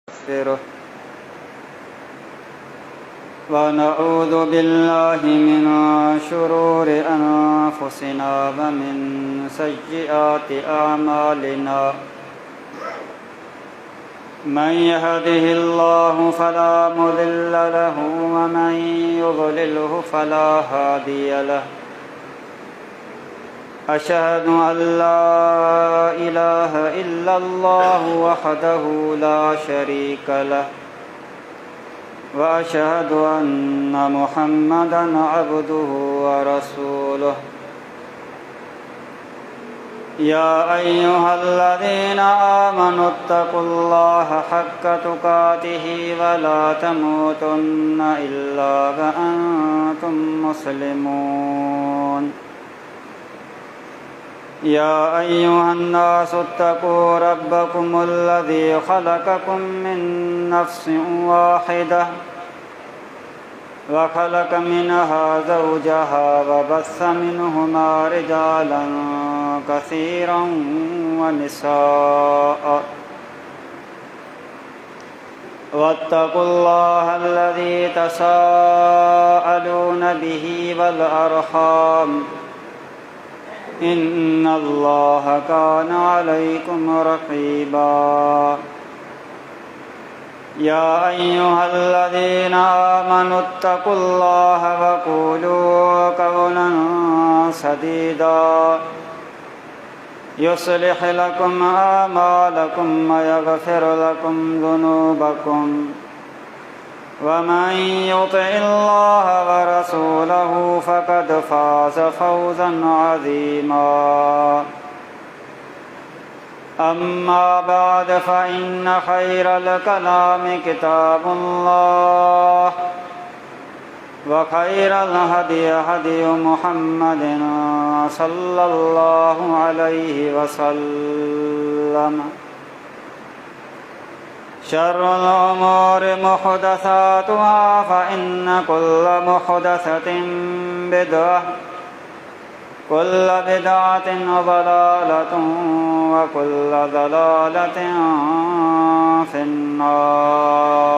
ونستغفره ونعوذ بالله من شرور أنفسنا ومن سيئات أعمالنا من يهده الله فلا مضل له ومن يضلله فلا هادي له أشهد أن لا إله إلا الله وحده لا شريك له وأشهد أن محمدًا عبده ورسوله يا أيها الذين آمنوا اتقوا الله حق تقاته ولا تموتن إلا وأنتم مسلمون يا أيها الناس اتقوا ربكم الذي خلقكم من نفس واحدة وخلق منها زوجها وبث منهما رجالا كثيرا ونساء واتقوا الله الذي تساءلون به والأرحام إن الله كان عليكم رقيبا يا أيها الذين آمنوا اتقوا الله وقولوا قولا سديدا يصلح لكم أعمالكم ويغفر لكم ذنوبكم ومن يطع الله ورسوله فقد فاز فوزا عظيما أما بعد فإن خير الكلام كتاب الله وخير الهدي هدي محمد صلى الله عليه وسلم شر الأمور محدثاتها فإن كل محدثة بدعة كل بدعة ضلالة وكل ضلالة في النار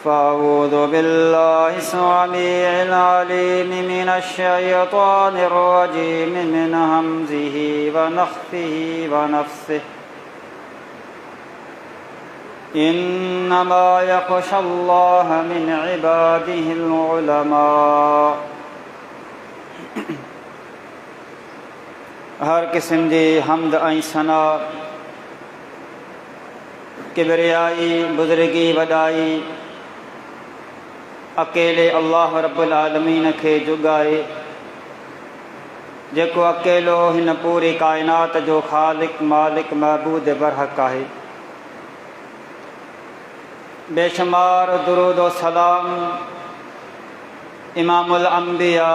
فأعوذ بالله السميع العليم من الشيطان الرجيم من همزه ونفخه ونفثه إنما يخشى الله من عباده العلماء हर किस्म जी हमद ऐं सना किबरियाई बुज़ुर्गी वॾाई अकेले अल्लाह रब्बुल आलमीन खे जुगाए जेको अकेलो हिन पूरी काइनात जो ख़ालिक मालिक महबूद बरहक आहे बेशुमार दुरूद व सलाम इमामुल अंबिया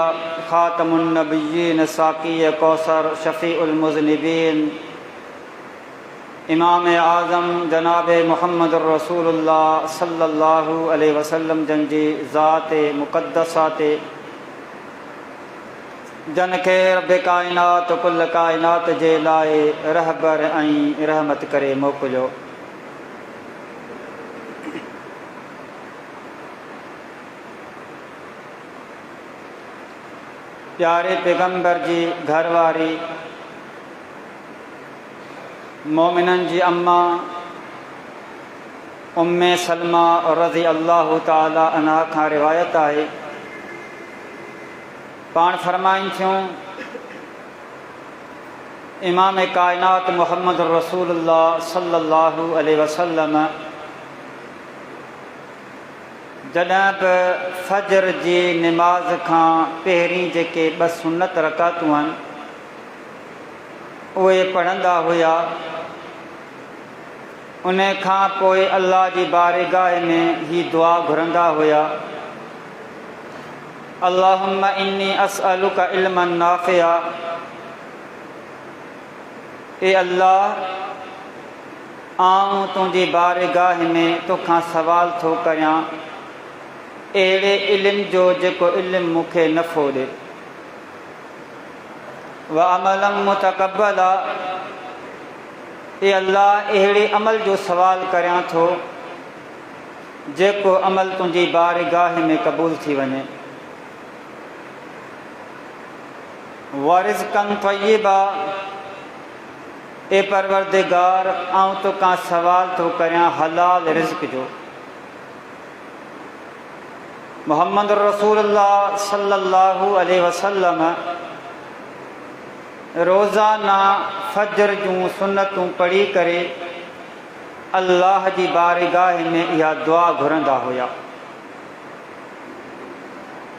खातमुन नबिय्यीन साक़ी कौसर शफ़ीउल मुज़निबीन इमाम आज़म जनाब मुहम्मद रसूलुल्लाह सल्लल्लाहु अलैहि वसल्लम जन जी ज़ात मुक़द्दसा ते जन खे रब काइनात कुल काइनात जे लाइ रहबर ऐं रहमत करे मोकिलियो। प्यारे पैगंबर जी घरवारी मोमिनन जी अम्मा उम्मे सलमा रज़ी अल्लाह ताला अन्हा खां रिवायत आहे पाण फरमाइनि थियूं इमाम कायनात मुहम्मद रसूलुल्लाह सल्लल्लाहु अलैहि वसल्लम जॾहिं बि फजर जी निमाज़ खां पहिरीं जेके 2 सुन्नत रकातूं आहिनि उहे पढ़ंदा हुआ उन खां पोइ अल्लाह जी बारगाह में ही दुआ घुरंदा हुआ अल्लाहुम्मा इन्नी अस्अलुका इल्मन नाफ़िआ ए अल्लाह आऊं तुंहिंजी बारगाह में तोखां सवाल थो करियां अहिड़े इल्म जो जेको इल्म मूंखे नफ़ो ॾे व अमलम मुतक़ब्बला ए अल्लाह अहिड़े अमल जो सवाल करियां थो जेको अमल तुंहिंजी बारगाह में क़बूल थी वञे। वरिज़्क़न तय्यबा, ए परवरदिगार आऊं तोखां सवाल थो करियां हलाल रिज़्क़ जो। मोहम्मद रसूलुल्लाह सल्लल्लाहु अलैहि वसल्लम रोज़ाना फजर जूं सुन्नतूं पढ़ी करे अल्लाह जी बारगाह में इहा दुआ घुरंदा हुया।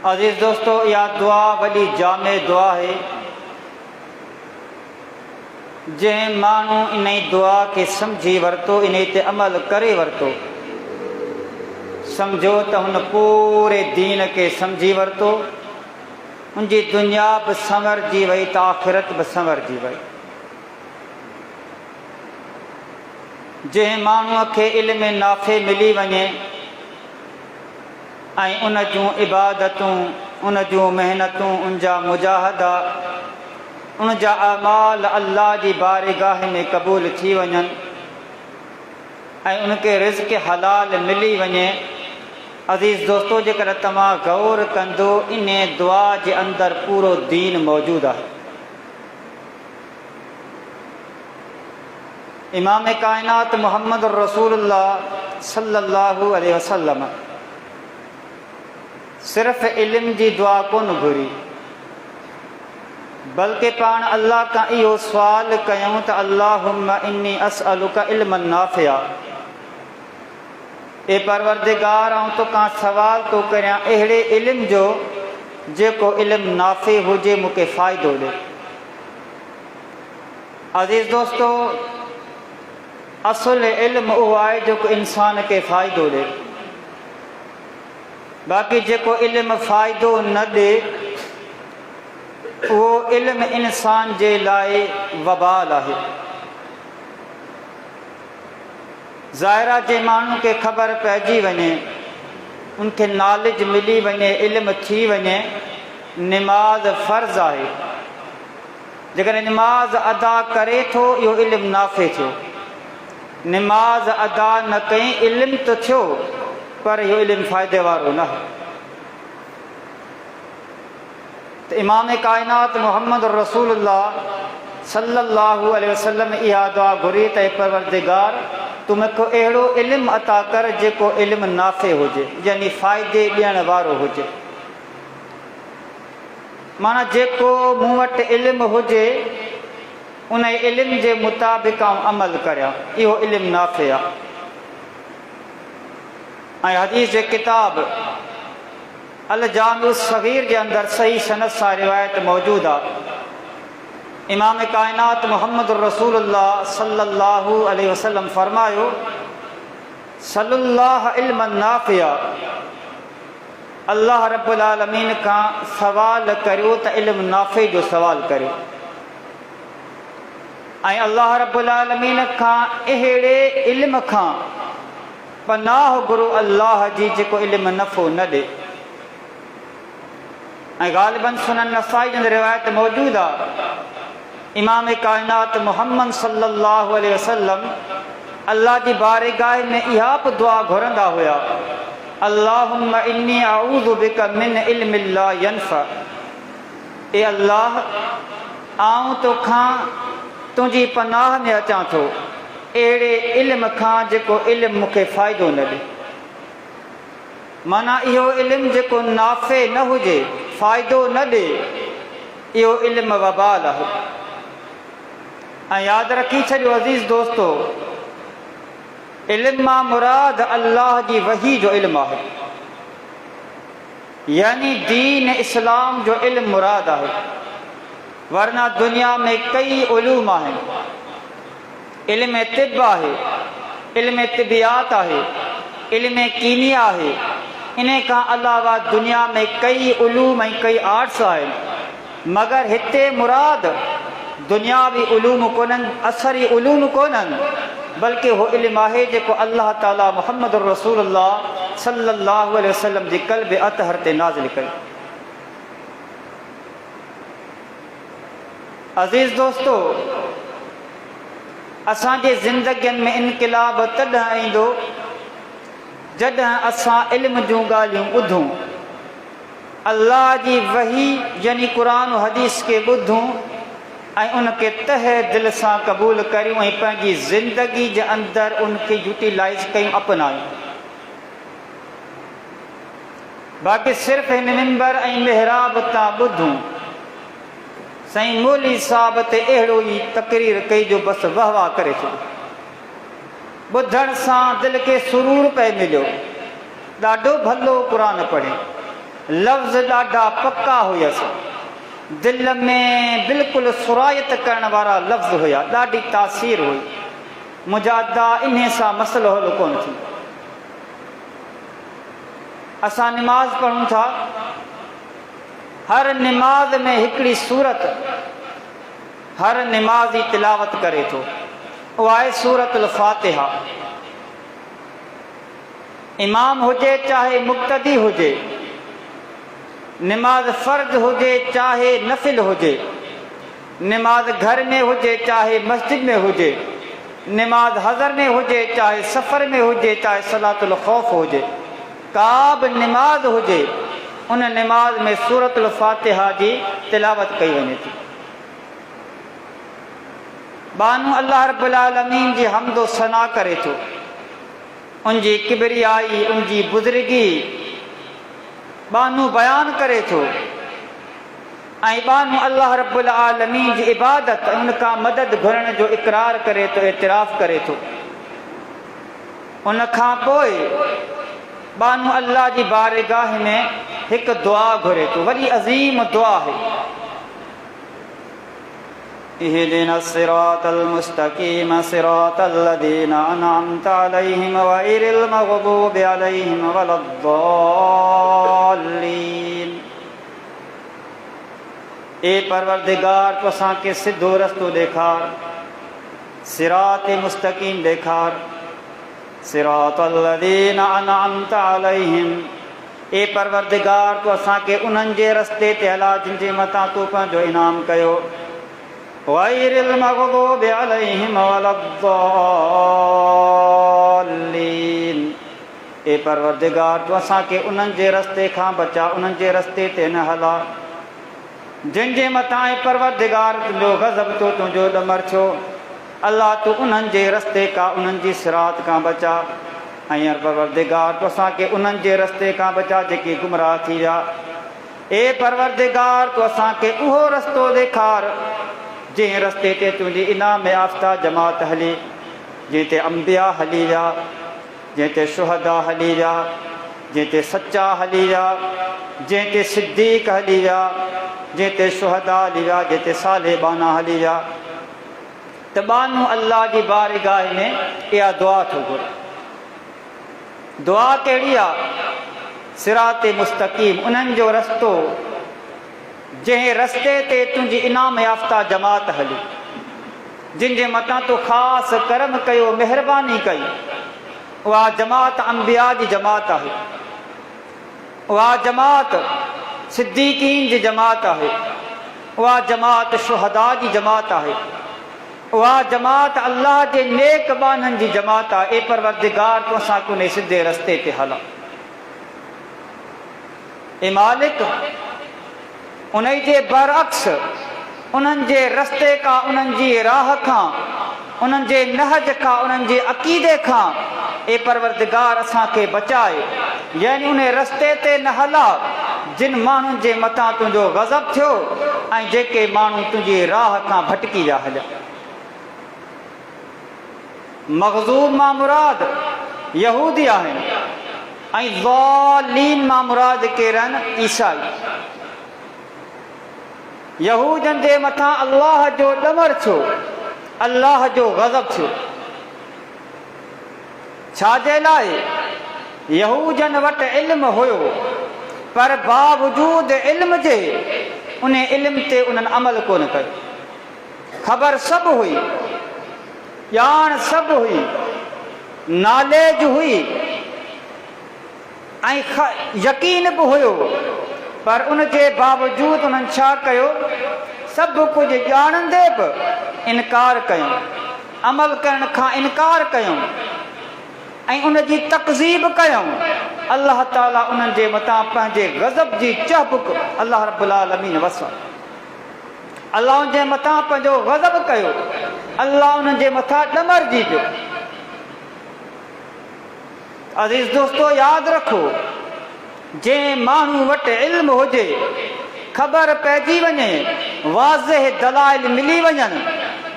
अज़ीज़ दोस्तों, इहा दुआ वॾी जामे दुआ है। जंहिं माण्हू इन दुआ खे सम्झी वरितो, इन ते अमल करे वरितो, सम्झो त हुन पूरे दीन खे सम्झी वरितो, उनजी दुनिया बि संवरजी वई त आख़िरत बि संवरजी वई। जंहिं माण्हूअ खे इल्म नाफ़े मिली वञे ऐं उन जूं इबादतूं, उन जूं महिनतूं, उन जा मुजाहदा, उन जा अमाल अल्लाह जी बारगाह में क़बूल थी वञनि ऐं उनखे रिज़्क़ हलाल मिली वञे। अज़ीज़ दोस्तों, जेकर तव्हां गौर कंदो, इन दुआ जे अंदरि पूरो दीन मौजूदु आहे। इमाम कायनात मोहम्मद रसूलुल्लाह सल्लल्लाहु अलैहि वसल्लम सिर्फ़ इल्म जी दुआ कोन घुरी, बल्कि पाण अल्लाह खां इहो सुवाल कयूं त अल्लाहुम्मा इन्नी असअलुका इल्मन नाफ़िआ, ए परवरदिगार आऊं तोखां सवाल थो करियां अहिड़े इल्म जो जेको इल्म नाफ़े हुजे, मूंखे फ़ाइदो ॾे। अज़ीज़ दोस्तों, असुल इल्म उहो आहे जेको इंसान खे फ़ाइदो ॾे। बाक़ी जेको इल्म फ़ाइदो न ॾे, उहो इल्म इंसान जे लाइ वबाल आहे। ज़ाहिरा जे माण्हू खे ख़बर पइजी वञे, उनखे नॉलेज मिली वञे, इल्म थी वञे, निमाज़ फ़र्ज़ आहे। जेकर निमाज़ अदा करे थो, इहो इल्म नाफ़े थियो। निमाज़ अदा न कई, इल्म त थियो, पर इहो इल्म फ़ाइदे वारो न आहे। त इमाम कायनात मोहम्मद रसूलुल्लाह सल्लल्लाहु अलैहि वसल्लम इहा दुआ घुरी त परवरदिगार तूं मूंखे अहिड़ो इल्मु अता कर जेको इल्मु नाफ़े हुजे, यानी फ़ाइदे ॾियण वारो हुजे। माना जेको मूं वटि इल्मु हुजे, उन इल्म जे मुताबिक़ आउं अमल करियां, इहो इल्मु नाफ़े आहे। ऐं हदीस जे किताब अल जामिउ सगीर जे अंदरि सही सनद सां रिवायत मौजूदु आहे। इमाम कायनात मोहम्मद रसूलुल्लाह सल्लल्लाहु अलैहि वसल्लम फरमायो, सल्लल्लाहु इल्मन नाफ़िआ, अल्लाह रब्बुल आलमीन खां सवाल करियो त इल्मु नाफ़े जो सवाल करियो। ऐं अल्लाह रब्बुल आलमीन खां अहिड़े इल्म खां पनाह घुरो अल्लाह जी जेको इल्मु नफ़ो न ॾे। ऐं ग़ालिबन सुनन नसाई जी रिवायत मौजूदु आहे, इमाम कायनात मोहम्मद सल्लल्लाहु अलैहि वसल्लम अल्लाह जी बारगाह में इहा बि दुआ घुरंदा हुया, अल्लाहुम्मा इन्नी अऊज़ु बिका मिन इल्मिन ला यनफ़अ, ए अल्लाह आऊं तोखां तुंहिंजी पनाह में अचां थो अहिड़े इल्म खां जेको इल्मु मूंखे फ़ाइदो न ॾे। माना इहो इल्मु जेको नाफ़े न हुजे, फ़ाइदो न ॾे, इहो इल्मु वबाल आहे। ऐं यादि रखी छॾियो अज़ीज़ दोस्तो, इल्म मां मुराद अल्लाह जी वही जो इल्मु आहे, यानी दीन इस्लाम जो इल्मु मुराद आहे। वरना दुनिया में कई उलूम आहिनि। इल्म तिब आहे, इल्म तिबियात आहे, इल्म कीमिया आहे। इन खां अलावा दुनिया में कई उलूम ऐं कई आर्ट्स आहिनि, मगर हिते मुराद दुनियावी उलूम कोन्हनि, असरी उलूम कोन्हनि, बल्कि हो इल्मु आहे जेको अल्लाह ताला मुहम्मद रसूलुल्लाह सल्लल्लाहु अलैहि वसल्लम जी क़ल्ब अतहर ते नाज़िल कई। अज़ीज़ दोस्तो, असांजे ज़िंदगियुनि में इनक़िलाब तॾहिं ईंदो जॾहिं असां इल्म जूं ॻाल्हियूं ॿुधूं, अल्लाह जी वही यानी क़ुरान हदीस खे ॿुधूं ऐं उनखे तहे दिलि सां क़बूल करियूं ऐं पंहिंजी ज़िंदगी जे अंदरि उनखे यूटिलाइज़ कयूं, अपनायूं। बाक़ी सिर्फ़ु हिन मिंबर ऐं मिहराब तां ॿुधूं, साईं मौली साहब ते अहिड़ो ई तक़रीर कई जो बसि वाह वाह करे छॾियो। ॿुधण सां दिलि खे सुरूर पए मिलियो, ॾाढो भलो क़ुरान पढ़े, लफ़्ज़ ॾाढा पक्का हुयसि, दिलि में बिल्कुलु सुरायत करण वारा लफ़्ज़ हुया, ॾाढी तासीर हुई। मुजादा इन सां मसइलो हल कोन थी। असां निमाज़ पढ़ूं था, हर निमाज़ में हिकिड़ी सूरत हर निमाज़ी तिलावत करे थो, उहा आहे सूरतुल फ़ातिहा। इमाम हुजे चाहे मुक़्तदी हुजे, निमाज़ फ़र्ज़ हुजे चाहे नफ़िल हुजे, निमाज़ घर में हुजे चाहे मस्जिद में हुजे, निमाज़ हज़र में हुजे चाहे सफ़र में हुजे, चाहे सलातुल ख़ौफ़ हुजे, का बि निमाज़ हुजे उन निमाज़ में सूरतुल फ़ातिहा जी तिलावत कई वञे थी। बानू अल्लाह रब्बुल आलमीन जी हम्दो सना करे थो, उनजी किबरियाई, उनजी बुज़ुर्गी बानू बयान करे थो ऐं बानू अल्लाह रब्बुल आलमीन जी इबादत ऐं उनखां मदद घुरण जो इक़रार करे थो, एतिराफ़ करे थो। उनखां पोइ बानू अल्लाह जी बारगाह में हिकु दुआ घुरे थो, वॾी अज़ीम दुआ है। इहदिना सिरातल मुस्तकीम सिरातल लज़ीना अनअमता अलैहिम गैरिल मग़दूबि अलैहिम वलद्दाल्लीन। ए परवरदिगार तो असांखे सिधो रस्तो ॾेखार, सिरात मुस्तकीम ॾेखार, सिरातल लज़ीना अनअमता अलैहिम। ए परवरदिगार तो असांखे उन्हनि जे रस्ते ते हला जिन जे मथां तो पंहिंजो इनाम कयो, गैरिल मग़दूबि अलैहिम वलद्दाल्लीन। ए परवरदिगार तो असांखे उन्हनि जे रस्ते खां बचा, उन्हनि जे रस्ते ते न हला जिन जे मथां ए परवरदिगार तुंहिंजो गज़ब थियो, तुंहिंजो ॾमर थियो। अल्लाह तूं उन्हनि जे रस्ते खां, उन्हनि जी सिरात खां बचा ऐं परवरदिगार तो असांखे उन्हनि जे रस्ते खां बचा जेके गुमराह थी विया। ए परवरदिगार तो असांखे उहो रस्तो ॾेखार जंहिं रस्ते ते तुंहिंजी इनाम याफ़्ता जमात हली, जंहिं ते अंबिया हली विया, जंहिं ते शुहदा हली विया, जंहिं ते सचा हली विया, जंहिं ते सिद्दीक़ हली विया, जंहिं ते शुहदा हली विया, जंहिं ते साले बाना हली विया। त बानू अल्लाह जी बारगाह में इहा दुआ थो घुरे। दुआ कहिड़ी आहे? सिरात मुस्तक़ीम, उन्हनि जो रस्तो जंहिं रस्ते ते तुंहिंजी इनाम याफ़्ता जमात हली, जिन जे मथां तो ख़ासि करम कयो, महिरबानी कई। उहा जमात अंबिया जी जमात आहे, उहा जमात सिद्दीक़ीन जी जमात आहे, उहा जमात शुहदा जी जमात आहे, उहा जमात अल्लाह जे नेक बाननि जी जमात आहे। ए परवरदिगार तो असांखे उन सिधे रस्ते ते हला। ए मालिक, उन जे बरअक्स उन्हनि जे रस्ते खां, उन्हनि जी राह खां, उन्हनि जे नहज खां, उन्हनि जे अक़ीदे खां ए परवरदिगार असांखे बचाए, यानी उन रस्ते ते न हला जिन माण्हुनि जे मथां तुंहिंजो गज़ब थियो ऐं जेके माण्हू तुंहिंजी राह खां भटकी विया हलिया। मग़ज़ूब मां मुराद यहूदी आहिनि ऐं ज़ालिन मां मुराद केरु आहिनि? ईसाई। यहूदनि जे मथां अल्लाह जो ॾमर थियो, अल्लाह जो गज़ब थियो। छाजे लाइ? यहूदनि वटि इल्म हुयो, पर बावजूद इल्म जे उन इल्म ते उन्हनि अमल कोन कयो। ख़बर सभु हुई, ॼाण सभु हुई, नॉलेज हुई ऐं यकीन बि हुयो, पर उनजे बावजूद उन्हनि छा कयो? सभु कुझु ॼाणंदे बि इनकार कयो। अमल करण खां इनकार कयूं ऐं उन जी तकज़ीब कयूं, अल्लाह ताला उन्हनि जे मथां पंहिंजे गज़ब जी चहबुक अल्लाह रब्बुल आलमीन वसा, अल्लाह जे मथां पंहिंजो गज़ब कयो, अल्लाह उन्हनि जे मथां ॾमरजी पियो। अज़ीज़ दोस्तो, यादि रखो, जंहिं माण्हू वटि इल्म हुजे, ख़बर पइजी वञे, वाज़िह दलाइल मिली वञनि,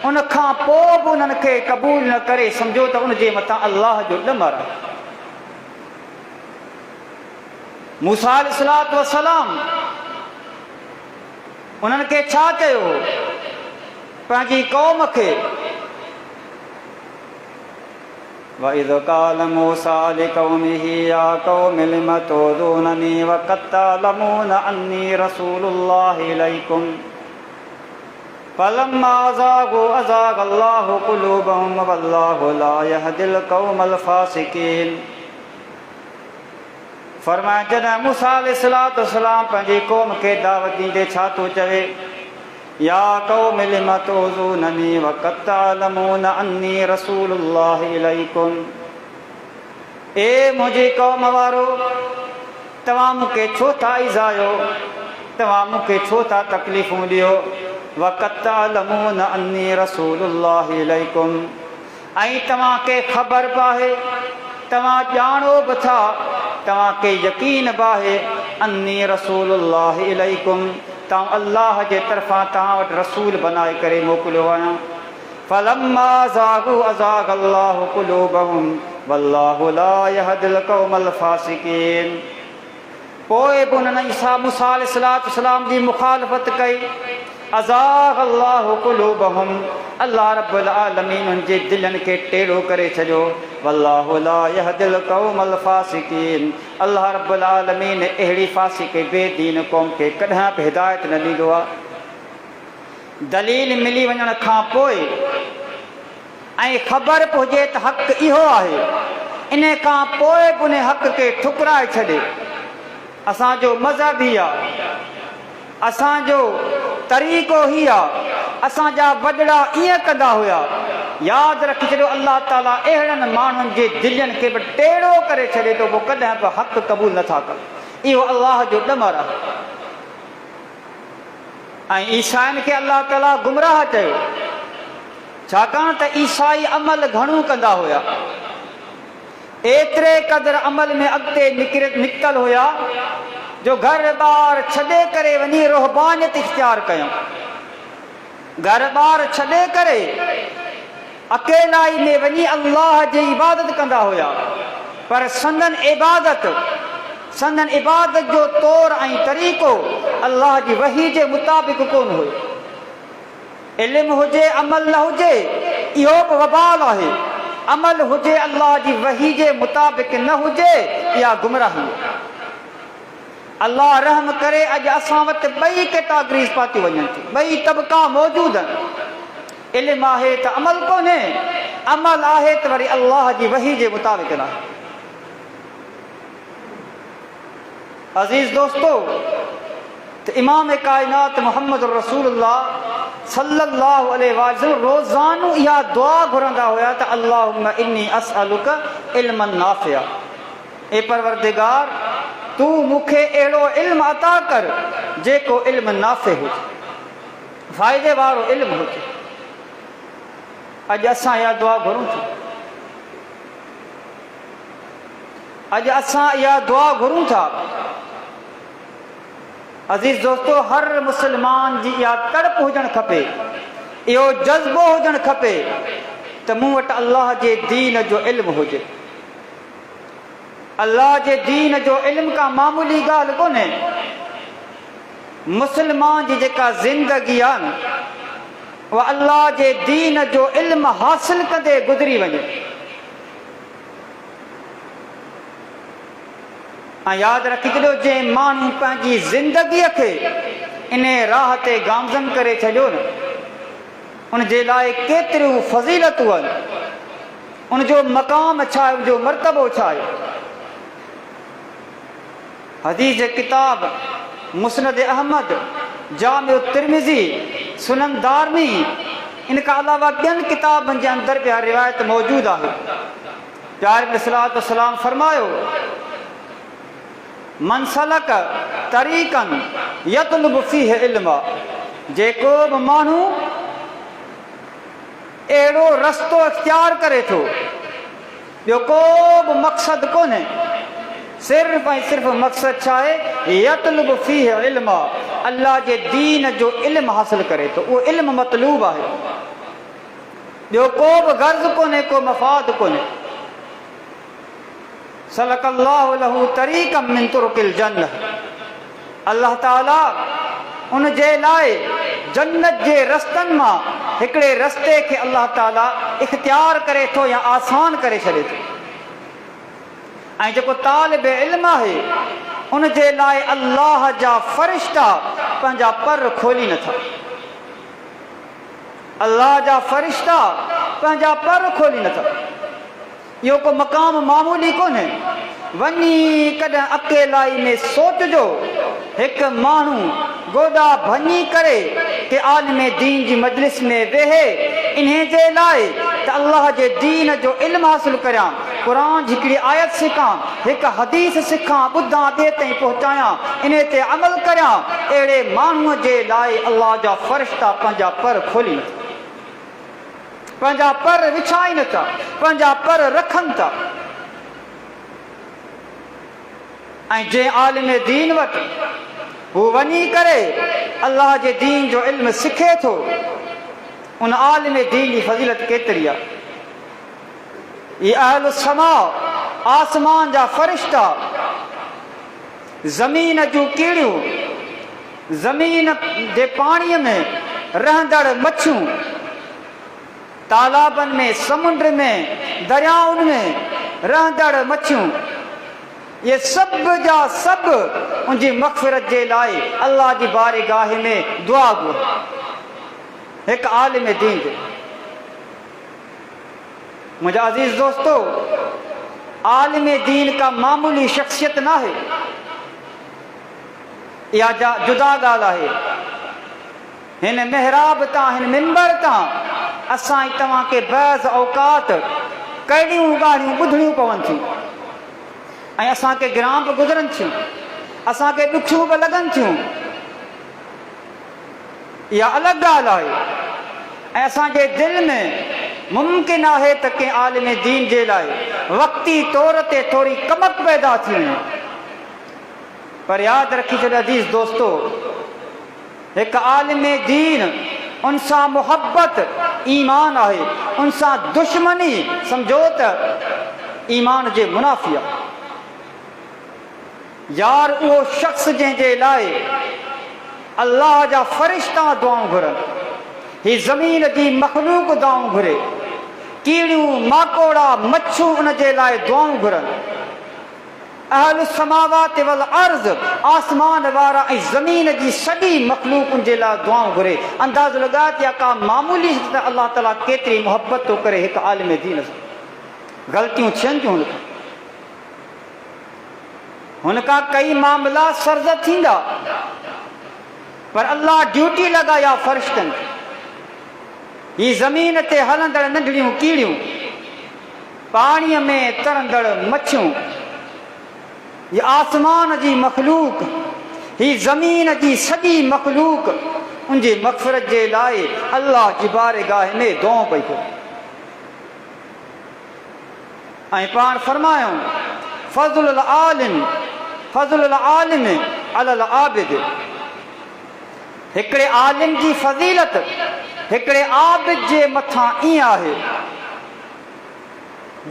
उन खां पोइ बि उन्हनि खे क़बूल न करे, सम्झो त उन जे मथां अल्लाह जो ॾमर आहे। मूसा अलैहिस्सलातु वस्सलाम उन्हनि खे छा चयो पंहिंजी क़ौम खे? वइज़ क़ाल मूसा लिक़ौमिही या क़ौमि लिम तुज़ूननी वक़द तअलमून अन्नी रसूलुल्लाहि इलैकुम फलम्मा अज़ागू अज़ागल्लाहु क़ुलूबहुम वल्लाहु ला यहदिल क़ौमल फ़ासिक़ीन। फरमाया, जॾहिं मूसा अलैहिस्सलातु वस्सलाम पंहिंजी क़ौम खे दावत ॾींदे छा थो चवे? या क़ौमि लिम तुज़ूननी वक़द तअलमून अन्नी रसूलुल्लाहि इलैकुम। ए मुंहिंजी क़ौम वारो, तव्हां मूंखे छो था इज़ायो, तव्हां मूंखे छो था तकलीफ़ूं ॾियो? वक़द तअलमून अन्नी रसूलुल्लाहि इलैकुम, ऐं तव्हांखे ख़बर बि आहे, तव्हां ॼाणो बि था, तव्हांखे यकीन बि आहे, अन्नी रसूलुल्लाहि इलैकुम, तव्हां अल्लाह जे तरफ़ां तव्हां वटि रसूल बनाए करे मोकिलियो आहियां। फलम्मा ज़ागू अज़ागल्लाहु क़ुलूबहुम वल्लाहु ला यहदिल क़ौमल फ़ासिक़ीन। पोइ बि उन्हनि मूसा अलैहिस्सलातु वस्सलाम जी मुखालफ़त कई। अज़ागल्लाहु क़ुलूबहुम, अल्लाह रब्बुल आलमीन उन जे दिलनि खे टेढ़ो करे छॾियो। वल्लाहु ला यहदिल क़ौमल फ़ासिक़ीन, अल्लाह रब्बुल आलमीन अहिड़ी फ़ासिक़ बेदीन क़ौम खे कॾहिं बि हिदायत न ॾींदो आहे। दलील मिली वञण खां पोइ ऐं ख़बर बि हुजे त हक़ इहो आहे, इन खां पोइ बि उन हक़ खे ठुकराए छॾे, असांजो मज़हब ई आहे, असांजो तरीक़ो ई आहे, असांजा वॾड़ा ईअं कंदा हुया। यादि रखी छॾियो, अल्लाह ताला अहिड़नि माण्हुनि जे दिलनि खे बि टेढ़ो करे छॾे थो, पोइ कॾहिं बि हक़ क़बूल नथा कनि। इहो अल्लाह जो ॾमर आहे। ऐं ईसाइनि खे अल्लाह ताला गुमराह चयो, छाकाणि त ईसाई अमल घणो कंदा हुया, एतिरे क़दुरु अमल में अॻिते निकितल हुया जो घर ॿार छॾे करे वञी रुहबानियत इख़्तियार कयूं। घर ॿार छॾे करे अकेलाई में वञी अल्लाह जी इबादत कंदा हुया, पर संदन इबादत जो तौर ऐं तरीक़ो अल्लाह जी वही जे मुताबिक़ कोन हुयो। इल्मु हुजे अमल न हुजे, इहो बि वबाल आहे। अमल हुजे अल्लाह जी वही जे मुताबिक़ न हुजे, इहा गुमराही। अल्लाह रहम करे, अॼु असां वटि ॿई कैटागरीज़ पातियूं वञनि थियूं, ॿई तबका मौजूद आहिनि। इल्मु आहे त अमल कोन्हे, अमल आहे त वरी अल्लाह जी वही जे मुताबिक़ न आहे। अज़ीज़ दोस्तो, त इमाम काइनात मोहम्मद रसूलुल्लाह सल्लल्लाहु अलैहि वसल्लम रोज़ानो इहा दुआ घुरंदा हुया त अल्लाहुम्मा इन्नी असअलुका इल्मन नाफ़िआ, ए परवरदिगार तू मूंखे अहिड़ो इल्मु अता कर जेको इल्मु नाफ़े हुजे, फ़ाइदे वारो इल्मु हुजे। अॼु असां इहा दुआ घुरूं था, अॼु असां इहा दुआ घुरूं था। अज़ीज़ दोस्तो, हर मुस्लमान जी इहा तड़प हुजणु खपे, इहो जज़्बो हुजणु खपे त मूं वटि अल्लाह जे दीन जो इल्मु हुजे। अल्लाह जे दीन जो इल्मु का मामूली ॻाल्हि कोन्हे। मुस्लमान जी जेका ज़िंदगी आहे न, उहा अल्लाह जे दीन जो इल्मु हासिल कंदे गुज़री वञे। ऐं यादि रखी छॾियो, जंहिं माण्हू पंहिंजी ज़िंदगीअ खे इन राह ते गामज़न करे छॾियो न, उन जे लाइ केतिरियूं फज़ीलतूं आहिनि, उनजो मक़ाम छा आहे, उनजो मर्तबो छा आहे। हदीस किताब मुस्नद अहमद, जामिउ तिर्मिज़ी, सुनन दारमी इन खां अलावा ॿियनि किताबनि जे अंदरि बि रिवायत मौजूदु आहे। प्यारे नबी सल्लल्लाहु अलैहि वसल्लम फरमायो, मन सलक तरीक़न यतलुबु फीह इल्म, जेको बि माण्हू अहिड़ो रस्तो इख्तियार करे थो, ॿियो को बि मक़सदु कोन्हे, सिर्फ़ ऐं सिर्फ़ मक़सदु छा आहे, यतलुबु फीह इल्म, अल्लाह जे दीन जो इल्मु हासिल करे थो, उहो इल्मु मतलूब आहे, ॿियो को बि गर्ज़ कोन्हे, को मफ़ाद कोन्हे। सलकल्लाहु लहू तरीक़म मिन तुरुकिल जन्नह, अल्लाह ताला उन जे लाइ जन्नत जे रस्तनि मां हिकिड़े रस्ते खे अल्लाह ताला इख्तियार करे थो या आसान करे छॾे थो। ऐं जेको तालिब इल्म आहे उन जे लाइ अल्लाह जा फ़रिश्ता पंहिंजा पर खोली नथा, अल्लाह जा फ़रिश्ता पंहिंजा पर खोली नथा। इहो को मक़ाम मामूली कोन्हे। वञी कॾहिं अकेलाई में सोचिजो, हिकु माण्हू गोॾा भञी करे के आलिम दीन जी मजलिस में वेहे इन जे लाइ त अल्लाह जे दीन जो इल्मु हासिल करियां, क़ुरान जी हिकिड़ी आयत सिखां, हिकु हदीस सिखां, ॿुधां ॿिए ताईं पहुचायां, इन ते अमल करियां, अहिड़े माण्हूअ जे लाइ अल्लाह जा फ़रिश्ता पंहिंजा पर खोली नथा, पंहिंजा पर विछाई नथा, पंहिंजा पर रखनि था। ऐं जंहिं आलिम दीन वटि हू वञी करे अल्लाह जे दीन जो इल्मु सिखे थो, उन आलिम दीन जी फज़ीलत केतिरी आहे। इहे अहल समा, आसमान जा फ़रिश्ता, ज़मीन जूं कीड़ियूं, ज़मीन जे पाणीअ में रहंदड़ मच्छियूं, तालाबनि में, समुंड में, दरियाउनि में रहंदड़ मच्छियूं, ये सभु जा सभु उनजी मग़फ़िरत जे लाइ अल्लाह जी बारगाह में दुआ घुर। हिकु आलिम दीन जो, मुंहिंजा अज़ीज़ दोस्तो, आलिम दीन का मामूली शख़्सियत न आहे, इहा जुदा ॻाल्हि आहे। हिन महराब तां, हिन मिंबर तां असां तव्हांखे बैज़ औक़ात कहिड़ियूं ॻाल्हियूं ॿुधणियूं पवनि थियूं ऐं असांखे गिरां बि गुज़रनि थियूं, असांखे ॾुखियूं बि लॻनि थियूं, इहा अलॻि ॻाल्हि आहे। ऐं असांजे दिलि में मुमकिन आहे त कंहिं आलिम दीन जे लाइ वक़्ती तौर ते थोरी कमक पैदा थी वञे, पर यादि रखी छॾियो अज़ीज़ दोस्तो, हिकु आलिम दीन उन सां मुहबत ईमान आहे, उन सां दुश्मनी सम्झो त ईमान जे मुनाफ़ी आहे। यार उहो शख़्स जंहिंजे लाइ अल्लाह जा फ़रिश्ता दुआऊं घुरनि, ही ज़मीन जी मख़लूक दुआऊं घुरे, कीड़ियूं, माकोड़ा, मच्छूं उन जे लाइ दुआऊं घुरनि, अहल समावात वल अर्ज़, आसमान वारा ऐं ज़मीन जी सॼी मख़लूक उन जे लाइ दुआऊं घुरे। अंदाज़ो लॻाए त का मामूली त अल्लाह ताला केतिरी मुहबत थो करे हिकु आलिम दीन सां। ग़लतियूं थियनि थियूं हुनखां कई मामला सर्ज़ थींदा, पर अल्लाह ड्यूटी लॻाया फ़रिश्तनि खे। ही ज़मीन ते हलंदड़ नंढड़ियूं कीड़ियूं, पाणीअ में तरंदड़ मच्छियूं, ये आसमान जी मख़लूक, ही ज़मीन जी सॼी मख़लूक उनजी मग़फ़िरत जे लाइ अल्लाह जी बारगाह में दुआऊं पई करे। ऐं पाण फरमायूं, फ़ज़लुल आलिम, फ़ज़लुल आलिम अलल आबिद, हिकिड़े आलिम जी फ़ज़ीलत हिकिड़े आबिद जे मथां ईअं आहे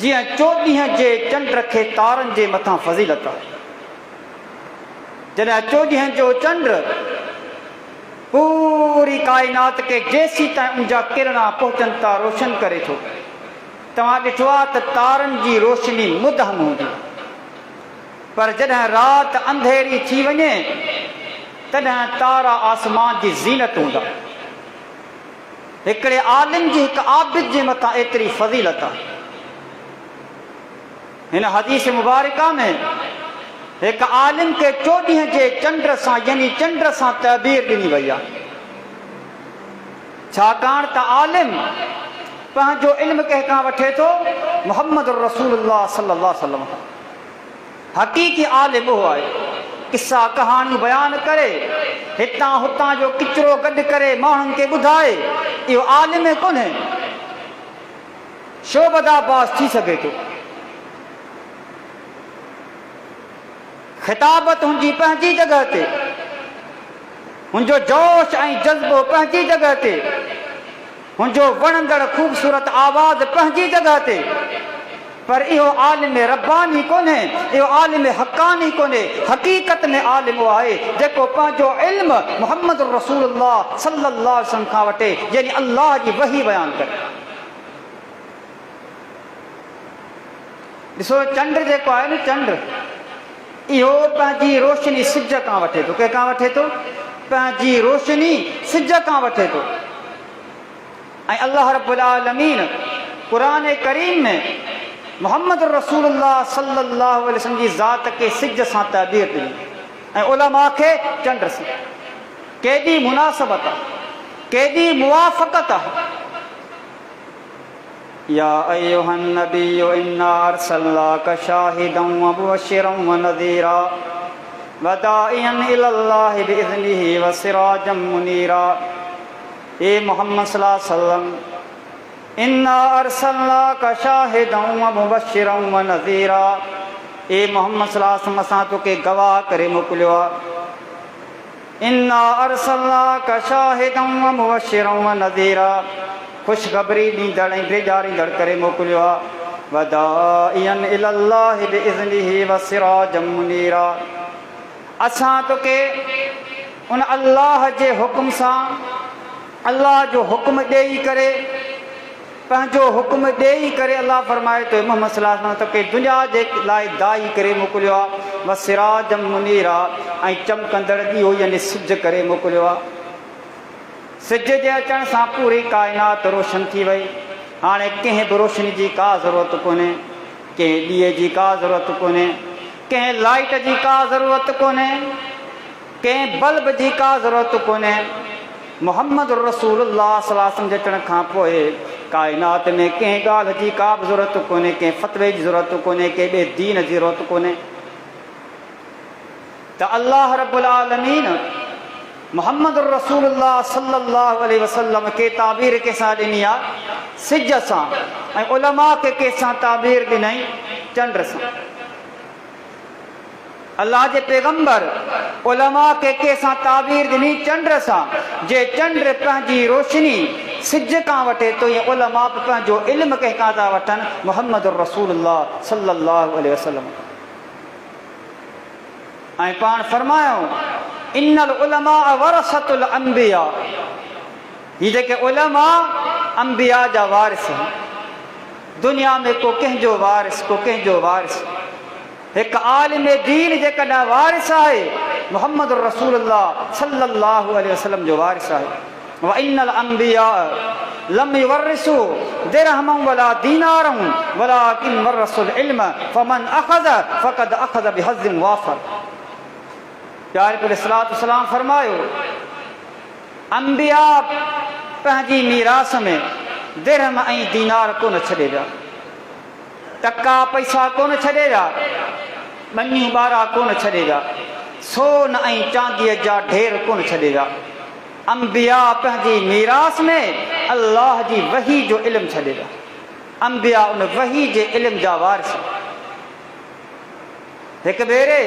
जीअं 24 जे चंड खे तारनि जे मथां फ़ज़ीलत आहे। जॾहिं 24 जो चंड पूरी काइनात खे जेसीं ताईं उनजा किरणा पहुचनि था रोशन करे थो, तव्हां ॾिठो आहे त तारनि जी रोशनी मुदहम हूंदी, पर जॾहिं राति अंधेरी थी वञे तॾहिं तारा आसमान जी ज़ीनत हूंदा। हिकिड़े आलिम जी, हिकु आबिद जे मथां एतिरी फ़ज़ीलत आहे। हिन हदीस मुबारका में हिकु आलिम खे 24 जे चंड सां, यानी चंड सां तहबीर ॾिनी वई आहे। छाकाणि त आलिम पंहिंजो इल्म कंहिंखां वठे थो मुहम्मद रसूलुल्लाह सल्लल्लाहु अलैहि वसल्लम। हक़ीक़ी आलिम उहो आहे किस्सा कहाणियूं बयानु करे हितां हुतां जो किचिरो गॾु करे माण्हुनि खे ॿुधाए, इहो आलिम कोन्हे। शोबदाबाज़ थी सघे थो, ख़िताबत हुनजी पंहिंजी जॻह ते, हुनजो जोश ऐं जज़्बो पंहिंजी जॻह ते, हुनजो वणंदड़ ख़ूबसूरत आवाज़ पंहिंजी जॻह ते, पर इहो आलिम रब्बानी कोन्हे, इहो आलिम हक़ानी कोन्हे। हक़ीक़त में आलिम उहो आहे जेको पंहिंजो इल्म मुहम्मद रसूलुल्लाह सल्लल्लाहु अलैहि वसल्लम खां वठे, यानी अल्लाह जी वही बयानु करे। ॾिसो चंड जेको आहे न, चंड इहो पंहिंजी रोशनी सिज खां वठे थो। कंहिंखां वठे थो? पंहिंजी रोशनी सिज खां वठे थो। ऐं अल्लाह रब्बुल आलमीन क़ुरान करीम में मुहम्मद रसूलुल्लाह सल्लल्लाहु अलैहि वसल्लम जी ज़ात खे सिज सां ताबीर ॾिनी ऐं उलमा खे चंड सां। केॾी मुनासिबत आहे, केॾी मुवाफ़क़त आहे। या अय्युहन नबिय्यु इन्ना अर्सलनाका शाहिदन व मुबश्शिरन व नज़ीरा व दाइयन इलल्लाहि बिइज़्निहि व सिराजम मुनीरा। ए मोहम्मद सल्लल्लाहु अलैहि वसल्लम, इन्ना अर्सलनाका शाहिदन व मुबश्शिरन व नज़ीरा। ए मोहम्मद सल्लल्लाहु अलैहि वसल्लम, असां तोखे गवाह करे मोकिलियो आहे। इन्ना अर्सलनाका शाहिदन व मुबश्शिरन व नज़ीरा, ख़ुशख़बरी ॾींदड़ ऐं बेजारींदड़ करे मोकिलियो आहे। वदाइयन इलल्लाहि बिइज़्निहि व सिराजम मुनीरा, असां तोखे उन अल्लाह जे हुकुम सां, अल्लाह जो हुकुम ॾेई करे, पंहिंजो हुकुम ॾेई करे अल्लाह फरमाए थो मुहम्मद सल्लल्लाहु अलैहि वसल्लम तोखे दुनिया जे लाइ दाई करे मोकिलियो आहे। व सिराजम मुनीरा, ऐं चमकंदड़ ॾीओ यानी सिज करे मोकिलियो आहे। सिज जे अचण सां पूरी काइनात रोशन थी वई। हाणे कंहिं बि रोशनी जी का ज़रूरत कोन्हे, कंहिं ॾीए जी का ज़रूरत कोन्हे, कंहिं लाइट जी का ज़रूरत कोन्हे, कंहिं बल्ब जी का ज़रूरत कोन्हे। मुहम्मद रसूलुल्लाह सल्लल्लाहु अलैहि वसल्लम जे अचण खां पोइ काइनात में कंहिं ॻाल्हि जी का बि ज़रूरत कोन्हे, कंहिं फ़तवे जी ज़रूरत कोन्हे, कंहिं ॿिए दीन जी ज़रूरत कोन्हे। त अल्लाह रब्बुल आलमीन मुहम्मद रसूलुल्लाह सल्लल्लाहु अलैहि वसल्लम खे ताबीर कंहिंसां ॾिनी आहे? सिज सां। ऐं उलमा खे कंहिंसां ताबीर ॾिनई? चंड सां। अल्लाह जे पैगंबर उलमा खे कंहिंसां ताबीर ॾिनी? चंड सां। जे चंड पंहिंजी रोशनी सिज खां वठे थो, ईअं उलमा बि पंहिंजो इल्म कंहिंखां था वठनि? मुहम्मद रसूलुल्लाह सल्लल्लाहु अलैहि वसल्लम। ऐं पाण फरमायो इन्नल उलमा वरसतुल अंबिया, ही जेके उलमा अंबिया जा वारिस आहिनि। दुनिया में को कंहिंजो वारिस, को कंहिंजो वारिस। हिकु आलिम दीन जेकॾहिं वारिस आहे, मुहम्मद रसूलुल्लाह सल्लल्लाहु अलैहि वसल्लम जो वारिस आहे। व इन्नल अंबिया लम युवर्रिसु दिरहमन वला दीनारन वलाकिन वर्रसुल इल्म फमन अखज़ फक़द अखज़ बिहज़्ज़िन वाफ़र। प्यारे अलैहिस्सलाम फरमायो, अंबिया पंहिंजी मीरास में दिरहम ऐं दीनार कोन छॾे विया, टका पैसा कोन छॾे विया, ॿनियूं ॿारहा कोन छॾे विया, सोन ऐं चांदीअ जा ढेर कोन छॾे विया। अंबिया पंहिंजी मीरास में अल्लाह जी वही जो इल्म छॾे विया। अंबिया उन वही जे इल्म जा वारिस। हिकु भेरे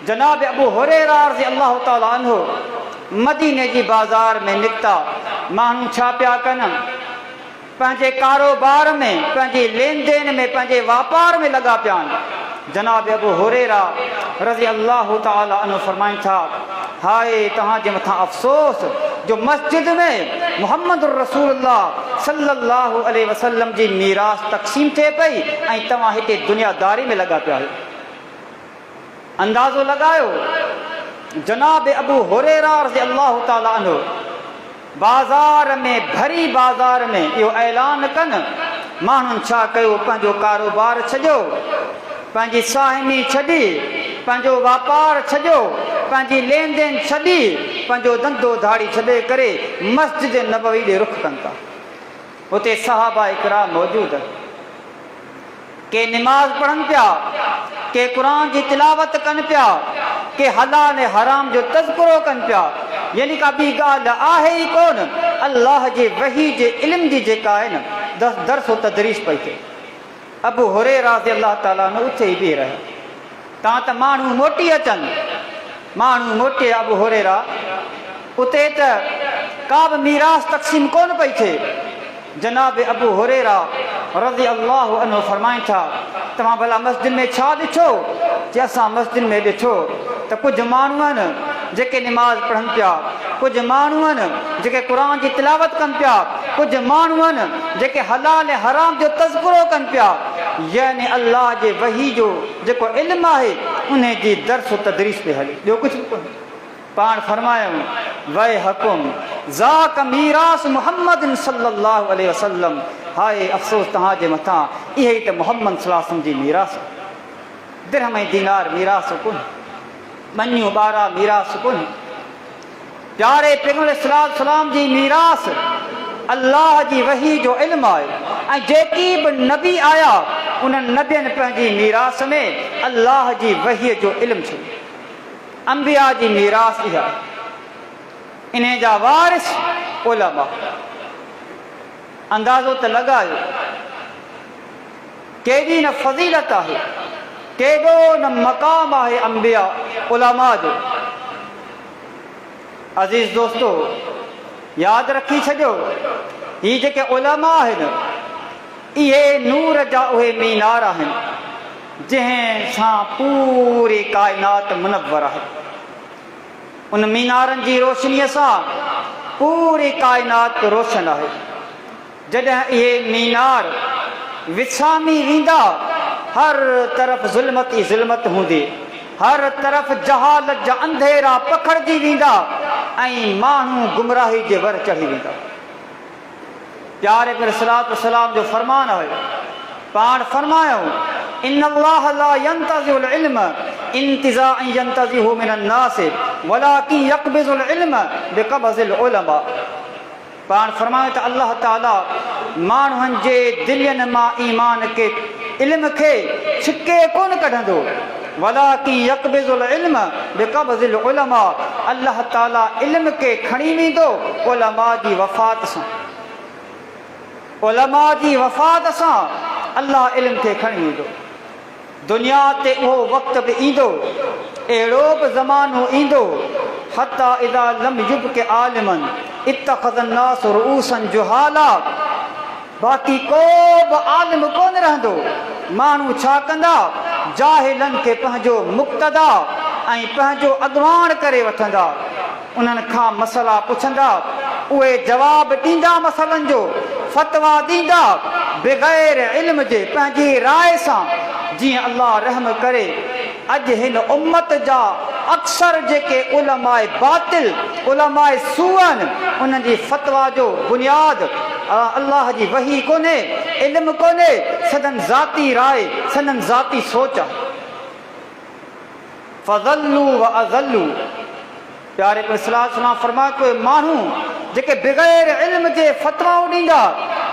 जनाब अबू हुरैरा रज़ियल्लाहु ताला अन्हु मदीने जी बाज़ार में निकिता। माण्हू छा पिया कनि? पंहिंजे कारोबार में, पंहिंजे लेन देन में, पंहिंजे वापार में लॻा पिया आहिनि। जनाब अबू हुरैरा रज़ियल्लाहु ताला अन्हु फरमाइनि था, हाय तव्हांजे मथां अफ़सोस जो मस्जिद में मुहम्मद रसूलुल्लाह सल्लल्लाहु अलैहि वसल्लम जी मीरास तक़सीम थिए पई ऐं तव्हां हिते दुनियादारी में लॻा पिया आहियो। अंदाज़ो लगायो, जनाब अबू हुरैरा रज़ियल्लाहु ताला अन्हु बाज़ार में, भरी बाज़ार में इहो ऐलान कनि। माण्हुनि छा कयो? पंहिंजो कारोबार छॾियो, पंहिंजी साहिनी छॾी, पंहिंजो वापार छॾियो, पंहिंजी लेन देन छॾी पंहिंजो धंधो धाड़ी छॾे करे मस्जिद नबवी ॾे रुख कनि था। हुते सहाबा इकराम मौजूद, के निमाज़ पढ़नि पिया, के क़ुर जी तिलावत कनि पिया, के हलाल ऐं हराम जो तज़किरो कनि पिया। यानी का ॿी ॻाल्हि आहे ई कोन। अल्लाह जे वही जे इल्म जी जेका आहे न दर्स व तदरीस पई थिए। अबू हुरैरा रज़ियल्लाहु ताला अन्हु उते ई बीह रहिया। तव्हां त माण्हू मोटी अचनि, माण्हू मोटे अबू हुरैरा, उते त का बि मीरास तक़सीम कोन पई थिए। जनाब अबू हुरैरा रज़ियल्लाहु अन्हु फरमाइनि था, तव्हां भला मस्जिद में छा ॾिठो? जे असां मस्जिद में ॾिठो त कुझु माण्हू आहिनि जेके निमाज़ पढ़नि पिया, कुझु माण्हू आहिनि जेके क़ुर जी तिलावत कनि पिया, कुझु माण्हू आहिनि जेके हलाल ऐं हराम जो तज़किरो कनि पिया। यानी अल्लाह जे वही जो जेको इल्मु आहे उन जी दर्स व तदरीस पे हले, ॿियो कुझु बि कोन्हे। पाण फरमायूं वै हकुम ज़ाक मीरास मुहम्मद सल्लल्लाहु अलैहि वसल्लम, हाय अफ़सोस तव्हांजे मथां, इहे ई त मुहम्मद सल्लल्लाहु अलैहि वसल्लम जी मीरास। दिरहम ऐं दीनार मीरास कोन्हे, मञियूं ॿारहं मीरास कोन्हे। प्यारे पैगंबर सल्लल्लाहु अलैहि वसल्लम जी मीरास अल्लाह जी वही जो इल्मु आहे। ऐं जेकी बि नबी आया उन्हनि नबियनि पंहिंजी मीरास में अल्लाह जी वही जो इल्मु छॾियो। अंबिया जी मीरास इहा, इन जा वारिस उलमा। अंदाज़ो त लॻायो केॾी न फज़ीलत आहे, केॾो न मक़ाम आहे अंबिया उलमा जो। अज़ीज़ दोस्तो, यादि रखी छॾियो, ही जेके उलमा आहिनि इहे नूर जा उहे मीनार आहिनि जंहिं सां पूरी काइनात मुनव्वर आहे। उन मीनारनि जी रोशनीअ सां पूरी काइनात रोशन आहे। जॾहिं इहे मीनार विछामी वेंदा, हर तरफ़ ज़ुल्मत ई ज़ुल्मत हूंदी, हर तरफ़ जहालत जा अंधेरा पखड़जी वेंदा ऐं माण्हू गुमराही जे वर चढ़ी वेंदा। प्यारे पर सलातो सलाम जो फरमान आहे। पाण फरमायूं इन्नल्लाह ला यंतज़िउल इल्म इंतिज़ाअन यंतज़िहु मिनन नास वलाकिन यक़बिज़ुल इल्म बिक़ब्ज़िल उलमा। पाण फरमायूं त अल्लाह ताला माण्हुनि जे दिलनि मां ईमान के इल्म खे छिके कोन कढंदो, वलाकिन यक़बिज़ुल इल्म बिक़ब्ज़िल उलमा। अल्लाह ताला इल्म के खणी वेंदो उलमा जी वफ़ात सां। उलमा जी वफ़ात सां अल्लाह इल्म खे खणी वेंदो। दुनिया ते उहो वक़्तु बि ईंदो, अहिड़ो बि ज़मानो ईंदो, हत्ता इज़ा लम युबक़ि आलिमन इत्तख़ज़न नास रुऊसन जुहाला। बाक़ी को बि आलिम कोन रहंदो। माण्हू छा कंदा? जाहिलनि खे पंहिंजो मुक़्तदा ऐं पंहिंजो अॻवान करे वठंदा, उन्हनि खां मसला पुछंदा, उहे जवाब ॾींदा, मसलनि जो फतवा ॾींदा बग़ैर इल्म जे, पंहिंजी राय सां। जीअं अल्लाह रहम करे अॼु हिन उम्मत जा अक्सर जेके उलमाए बातिल, उलमाए सूअन, उन्हनि जी फतवा जो बुनियाद अल्लाह जी वही कोन्हे, इल्म कोन्हे, सदन ज़ाती राय, सदन ज़ाती सोच आहे। फ़ज़ल्लू व अज़ल्लू। प्यारे पर सलाह सलाम फरमाए कोई माण्हू जेके बग़ैर इल्म जे फतवाऊं ॾींदा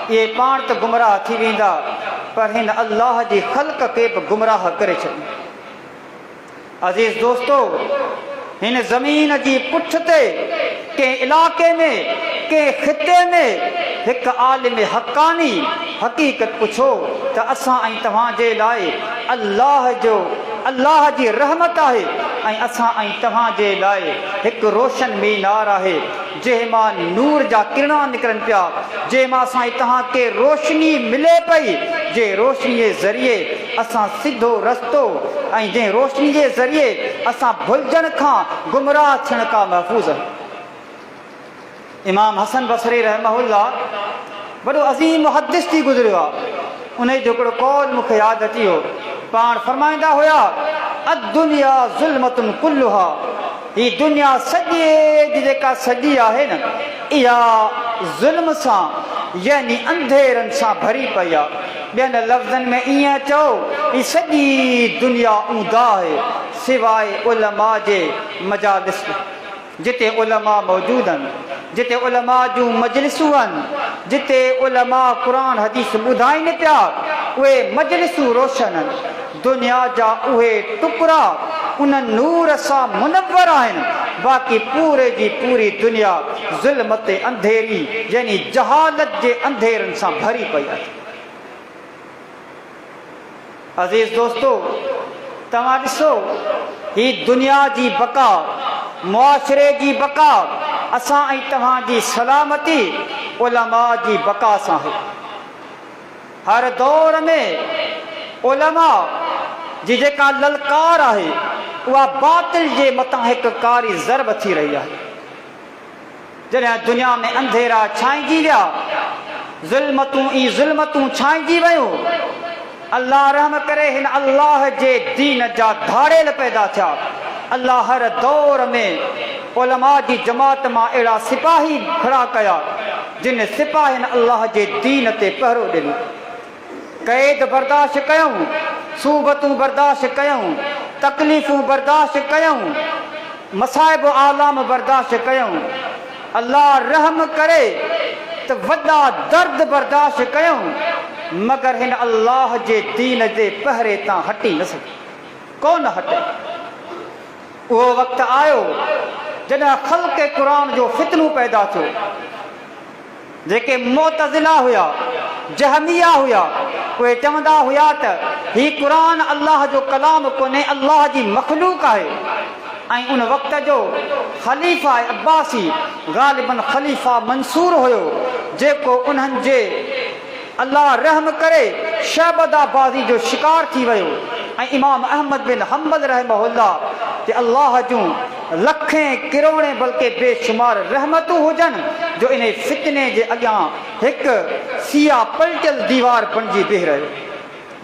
इहे पाण त गुमराह थी वेंदा, पर हिन अल्लाह जी ख़ल्क़ खे बि गुमराह करे छॾियो। अज़ीज़ दोस्तो, हिन ज़मीन जी पुठ ते कंहिं इलाइक़े में, कंहिं ख़िते में हिकु आलिम हक़ानी हक़ीक़त पुछो त असां ऐं तव्हांजे लाइ अल्लाह जी रहमत आहे ऐं असां ऐं तव्हांजे लाइ हिकु रोशन मीनार आहे जंहिं मां नूर जा किरणा निकिरनि पिया, जंहिं मां असां तव्हांखे रोशनी मिले पई, जे रोशनी जे ज़रिए असां सिधो रस्तो ऐं जंहिं रोशनी जे ज़रिए असां भुलजण खां, गुमराह थियण खां महफ़ूज़ आहियूं। इमाम हसन बसरी रहमहुल्लाह वॾो अज़ीम मुहद्दिस थी गुज़रियो आहे। उन जो हिकिड़ो कौल मूंखे यादि अची वियो। पाण फरमाईंदा हुया अद्दुनिया ज़ुल्मतुन कुल्लुहा, ही दुनिया सॼे जी जेका सॼी आहे न इहा ज़ुल्म सां यानी अंधेरनि सां भरी पई आहे। ॿियनि लफ़्ज़नि में ईअं चओ ही सॼी दुनिया ऊंधा आहे सिवाय उलमा जे मजालिस। जिते उलमा मौजूद आहिनि, जिते उलमा जूं मजलिसूं आहिनि, जिते उलमा क़ुरान हदीस ॿुधाइनि पिया, उहे मजलिसूं रोशन आहिनि। दुनिया जा उहे टुकड़ा उन नूर सां मुनव्वर आहिनि, बाक़ी पूरे जी पूरी दुनिया ज़ुल्मत अंधेरी यानी जहालत जे अंधेरनि सां भरी पई आहे। अज़ीज़ दोस्तो, तव्हां ॾिसो, ही दुनिया जी बका, मुआशरे जी बका, असां ऐं तव्हांजी सलामती उलमा जी बका सां आहे। हर दौर में उलमा जी जेका ललकार आहे उहा बातिल जे मथां हिकु कारी ज़रब थी रही आहे। जॾहिं दुनिया में अंधेरा छांइजी विया, ज़ुल्मतूं ई ज़ुल्मतूं छांइजी वियूं, अल्लाह रहम करे हिन अल्लाह जे दीन जा धाड़ेल पैदा थिया। अल्लाह हर दौर में उलमा जी जमात मां अहिड़ा सिपाही खड़ा कया जिन सिपाहियुनि अल्लाह जे दीन ते पहरो ॾिनो। क़ैद बर्दाश्त कयूं, सूबतूं बर्दाश्त कयूं, तकलीफ़ूं बर्दाश्त कयूं, मसाइब आलाम बर्दाश्त कयूं। अल्लाह रहम करे त वॾा दर्द बर्दाश्त कयूं, मगर हिन अल्लाह जे दीन जे पहरे तां हटी न सघे, कोन हटे। उहो वक़्तु आयो जॾहिं ख़ल्क़ क़ुरान जो फितनो पैदा थियो। जेके मुतज़िला हुया, जहमिया हुया, उहे चवंदा हुया त ही क़ुरान अल्लाह जो कलाम कोन्हे, अल्लाह जी मख़लूक आहे। ऐं उन वक़्त जो ख़लीफ़ा अब्बासी ग़ालिबन ख़लीफ़ा मंसूर हुयो, जेको उन्हनि जे अल्लाह रहम करे शहबदाबाज़ी जो शिकार थी वियो। ऐं इमाम अहमद बिन हम्बल रहमहुल्लाह ते अल्लाह जूं लखें किरोड़े बल्कि बेशुमार रहमतूं हुजनि जो इन फितने जे अॻियां हिकु सिया पलटियल दीवार बणिजी बीह रहियो।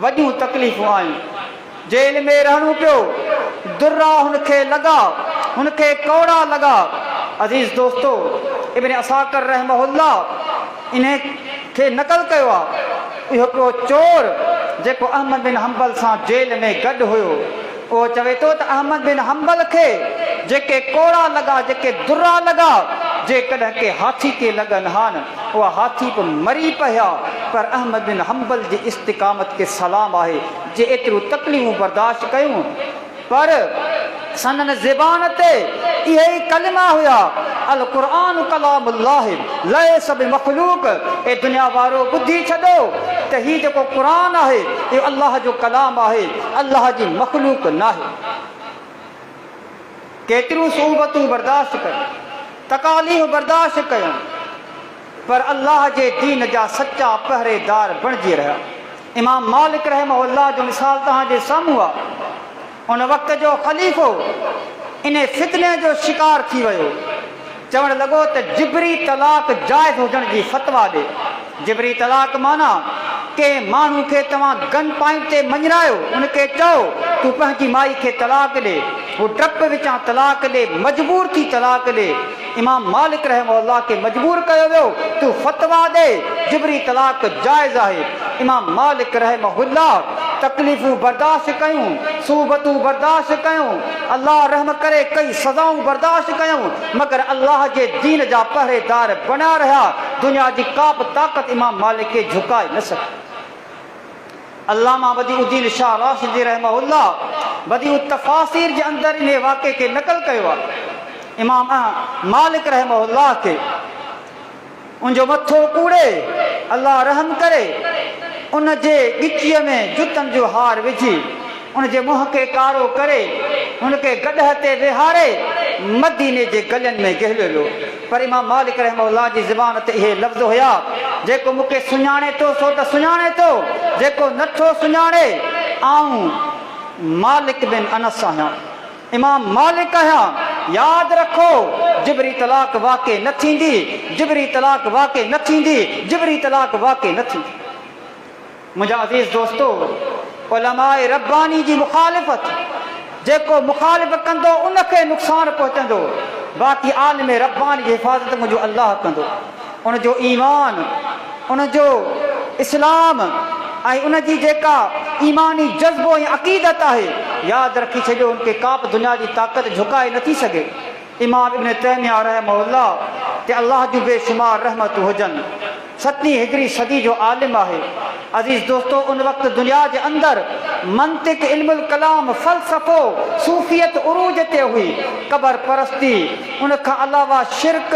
वॾियूं तकलीफ़ूं आयूं, जेल में रहणो पियो, दुर्रा हुनखे लॻा, हुनखे कौड़ा लॻा। अज़ीज़ दोस्तो, इब्न असाकिर रहमहुल्लाह इन खे नक़ल कयो आहे। इहो हिकिड़ो चोर जेको अहमद बिन हम्बल सां जेल में गॾु हुयो, उहो चवे थो त अहमद बिन हम्बल खे जेके कोड़ा लॻा, जेके दुर्रा लॻा, जेकॾहिं के हाथी खे लॻनि हा न, उहा हाथी बि मरी पिया, पर अहमद बिन हम्बल जी इस्तिक़ामत खे सलाम आहे जे एतिरियूं तकलीफ़ूं बर्दाश्त कयूं। पर सनन ज़बान ते इहे ई कलिमा हुया, अल क़ुरान कलामुल्लाह लैस बिमख़लूक़। ए दुनिया वारो ॿुधी छॾो त हीउ जेको क़ुरान आहे इहो अल्लाह जो कलाम आहे, अल्लाह जी मख़लूक़ नाहे। केतिरियूं सूबतूं बर्दाश्त कयूं, तकालीफ़ बर्दाश्त कयूं, पर अल्लाह जे दीन जा सचा पहरेदार बणिजी रहिया। इमाम मालिक रहमहुल्लाह जो मिसाल तव्हांजे साम्हूं आहे। उन वक़्त जो ख़लीफ़ो इन फितने जो शिकार थी वियो। चवणु लॻो त जिबरी तलाक जाइज़ हुजण जी फतवा ॾे। जिबरी तलाक माना के माण्हू खे तव्हां गन पॉइंट ते मञरायो, उनखे चओ तूं पंहिंजी माई खे तलाक ॾे, हू डप विचां तलाक ॾे, मजबूर थी तलाक ॾे। इमाम मालिक रहमहुल्लाह खे मजबूर कयो वियो, तूं फतवा ॾे जिबरी तलाक जाइज़ आहे। इमाम मालिक रहमहुल्लाह तकलीफ़ूं बर्दाश्त कयूं, सूबतूं बर्दाश्त कयूं, अल्लाह रहम करे कई सज़ाऊं बर्दाश्त कयूं, मगर अल्लाह जे दीन जा पहरेदार बणिया रहिया। दुनिया जी का बि ताक़त इमाम मालिक खे झुकाए न सघी। अल्लामा बदीउद्दीन शाह राशिदी रहमहुल्लाह बदीउ तफ़ासीर जे अंदरि इन वाक़े खे नक़ल कयो आहे। इमाम मालिक रहमहुल्लाह खे उनजो मथो कूड़े अल्लाह रहम करे उन जे गिचीअ में जुतनि जो हार विझी, उन जे मुंहं खे कारो करे, उनखे गॾह ते विहारे मदीने जे गलियुनि में गहलियो। पर इमाम मालिक रहमहुल्लाह जी ज़बान ते इहे लफ़्ज़ हुया, जेको मूंखे सुञाणे थो सो त सुञाणे थो, जेको नथो सुञाणे आऊं मालिक बिन अनस आहियां, इमाम मालिक आहियां। यादि रखो, जिबरी तलाक वाक़ई न थींदी, जिबरी तलाक वाक़ई न थींदी, जिबरी तलाक वाक़ई न थींदी। मुंहिंजा अज़ीज़ दोस्तो, उलमाए रब्बानी जी मुखालिफ़त, जेको मुखालिफ़ कंदो उनखे नुक़सानु पहुचंदो, बाक़ी आलिम रब्बानी जी हिफ़ाज़त मुंहिंजो अल्लाह कंदो। उनजो ईमान, उनजो इस्लाम ऐं उनजी जेका ईमानी जज़्बो ऐं अक़ीदत आहे, यादि रखी छॾियो, उनखे का बि दुनिया जी ताक़त झुकाए नथी सघे। इमाम इब्न तैमिया रहमहुल्लाह ते अल्लाह जूं बेशुमार रहमत हुजन 7वीं हिजरी सदी जो आलिम है। अजीज दोस्तों, उन वक्त दुनिया के अंदर मंतिक, इल्मुल कलाम, फलसफो, सूफियत उरूज ते हुई। कबर परस्ती, उन खां अलावा शिरक,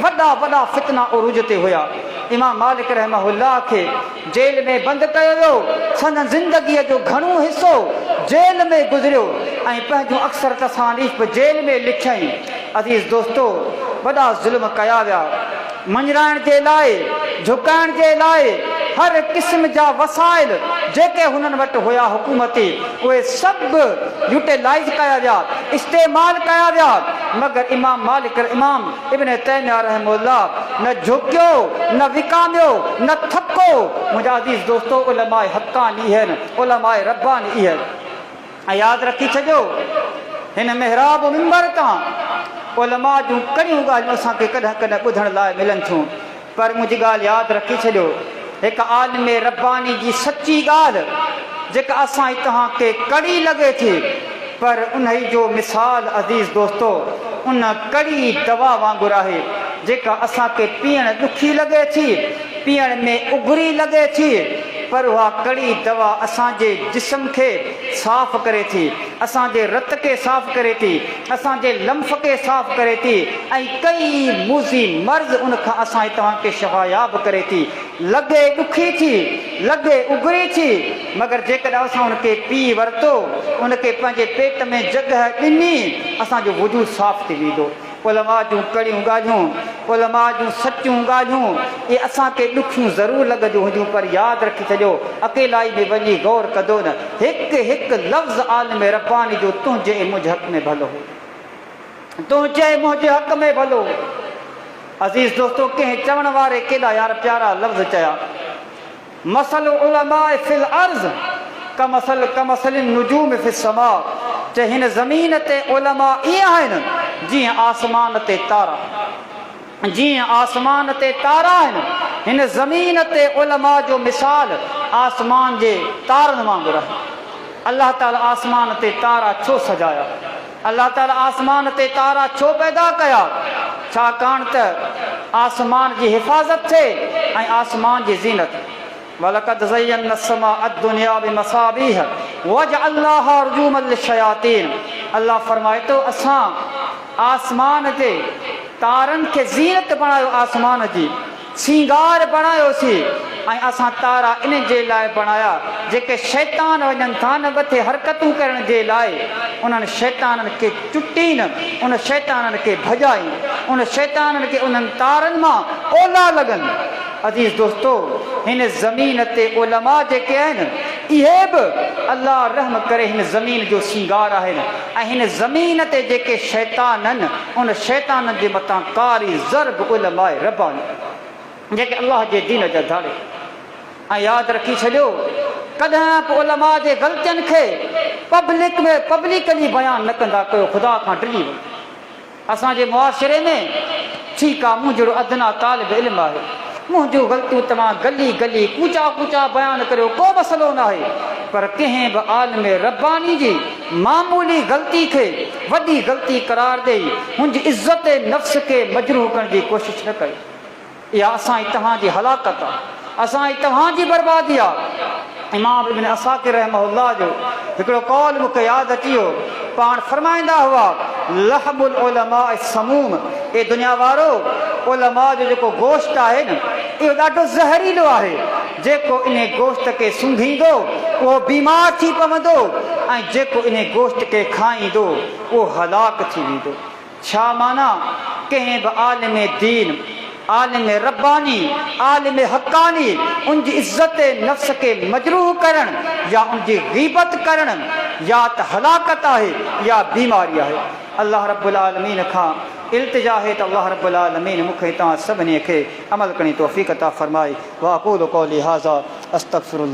वॾा वॾा फितना उरूज ते हुया। इमाम मालिक रहमहुल्लाह के जेल में बंद कयो वियो। संदन ज़िंदगीअ जो घणो हिस्सो जेल में गुज़रियो ऐं पंहिंजूं अक्सर तसानीफ़ जेल में लिखियईं। अजीज दोस्तों, वॾा ज़ुल्म कया विया। मंझराइण जे लाइ, झुकाइण जे लाइ हर क़िस्म जा वसाइल जेके हुननि वटि हुया हुकूमती, उहे सभु यूटिलाइज़ कया विया, इस्तेमालु कया विया। मगर इमाम मालिक, इमाम इब्न तैमिया रहमहुल्लाह न झुकियो, न विकामियो, न थको। मुंहिंजा अज़ीज़ दोस्तों, उलमाए हक़ानी आहिनि, उलमाए रब्बानी आहिनि। ऐं यादि रखी छॾियो, हिन महराब मिंबर तां उलमा जूं कड़ियूं ॻाल्हियूं असांखे कॾहिं कॾहिं ॿुधण लाइ मिलनि थियूं। पर मुंहिंजी ॻाल्हि यादि रखी छॾियो, हिकु आलिम रब्बानी जी सची ॻाल्हि जेका असां तव्हांखे कड़ी लॻे थी, पर उन जो मिसाल अज़ीज़ दोस्तो उन कड़ी दवा वांगुरु आहे जेका असांखे पीअण ॾुखी लॻे थी, पीअण में उघरी लॻे थी, पर उहा कड़ी दवा असांजे जिस्म खे साफ़ करे थी, असांजे रत खे साफ़ करे थी, असांजे लम्फ खे साफ़ करे थी ऐं कई मूज़ी मर्ज़ उन खां असां तव्हांखे शफ़ायाब करे थी। लॻे ॾुखी थी, लॻे उघरी थी, मगर जेकॾहिं असां उनखे पी वरितो, उनखे पंहिंजे पेट में जॻह ॾिनी, असांजो वजूद साफ़ थी वेंदो। उलमा जूं कड़ियूं ॻाल्हियूं, उलमा जूं सचियूं ॻाल्हियूं, इहे असांखे ॾुखियूं ज़रूरु लॻंदियूं हुंदियूं, पर यादि रखी छॾियो, अकेलाई में वञी गौर कदो न, हिकु हिकु लफ़्ज़ आलिम रब्बानी जो तुंहिंजे ऐं मुंहिंजे हक़ में भलो हो, तुंहिंजे ऐं मुंहिंजे हक़ में भलो। अज़ीज़ दोस्तों, कंहिं चवण वारे केॾा यार प्यारा लफ़्ज़ चया, मसल उलमा फिल अर्ज़ कमसल नुजूम फिस समा। चए हिन ज़मीन ते उलमा ईअं आहिनि जीअं आसमान ते तारा, जीअं आसमान ते तारा आहिनि। हिन ज़मीन ते उलमा जो मिसाल आसमान जे तारनि वांगुरु आहे। अल्लाह ताला आसमान ते तारा छो सजाया? अल्लाह ताला आसमान ते तारा छो पैदा कया? छाकाणि त आसमान जी हिफ़ाज़त थिए ऐं आसमान जी ज़ीनत। वलक़द ज़य्यना अस्समाअ दुनिया बिमसाबीह वजअलनाहा रुजूमन लिशयातीन। अल्लाह फरमाए थो, असां आसमान ते तारनि खे ज़ीनत बणायो, आसमान जी सींगार बणायोसीं। ऐं असां तारा इन जे लाइ बणाया जेके शैतान वञनि था न मथे हरकतूं करण जे लाइ, उन्हनि शैताननि खे चुटीन, उन शैताननि खे भॼाइन, उन शैताननि खे उन्हनि तारनि मां ओला लॻनि। अज़ीज़ दोस्तों, हिन ज़मीन ते उलमा जेके आहिनि, इहे बि अल्लाह रहम करे हिन ज़मीन जो सींगार आहिनि। ऐं हिन ज़मीन ते जेके शैतान आहिनि, उन शैताननि जे मथां कारी ज़रब उलमाए रब्बानी जेके अल्लाह जे दीन जा धाड़े। ऐं यादि रखी छॾियो, कॾहिं बि उलमा जे ग़लतियुनि खे पब्लिकली बयानु न कंदा कयो, ख़ुदा खां डिॼी वञो। असांजे मुआशिरे में ठीकु आहे, मूं जहिड़ो अदना तालिब इल्मु आहे, मुंहिंजूं ग़लतियूं तव्हां गली गली कूचा कूचा बयानु करियो, को मसइलो न आहे। पर कंहिं बि आलिम रब्बानी जी मामूली ग़लती खे वॾी ग़लती करार ॾेई हुनजी इज़त नफ़्स खे मजरूह करण जी कोशिशि न कयो। इहा असां तव्हांजी हलाकत आहे, असां तव्हांजी बर्बादी आहे। इमाम इब्न असाकिर रहमहुल्लाह जो हिकिड़ो कौल मूंखे यादि अची वियो। पाण फरमाईंदा हुआ, लहबुल उलमा समूम, ए दुनिया वारो, उलमा जो जेको गोश्त आहे न, इहो ॾाढो ज़हरीलो आहे। जेको इन गोश्त खे सूंघींदो उहो बीमार थी पवंदो, ऐं जेको इन गोश्त खे खाईंदो उहो हलाक थी वेंदो। छा माना? कंहिं बि आलिम दीन, आलिम रब्बानी, आलिम हक़ानी उनजी इज़त नफ़्स खे मजरूह करण या उनजी ग़ीबत करण या त हलाकत आहे या बीमारी आहे। अल्लाह रब्बुल आलमीन खां इल्तिजा है त अल्लाह रब्बुल आलमीन मूंखे तव्हां सभिनी खे अमल करण जी तौफ़ीक़ अता फ़रमाए। व अक़ूलु क़ौली हाज़ा अस्तग़फ़िरुल्लाह।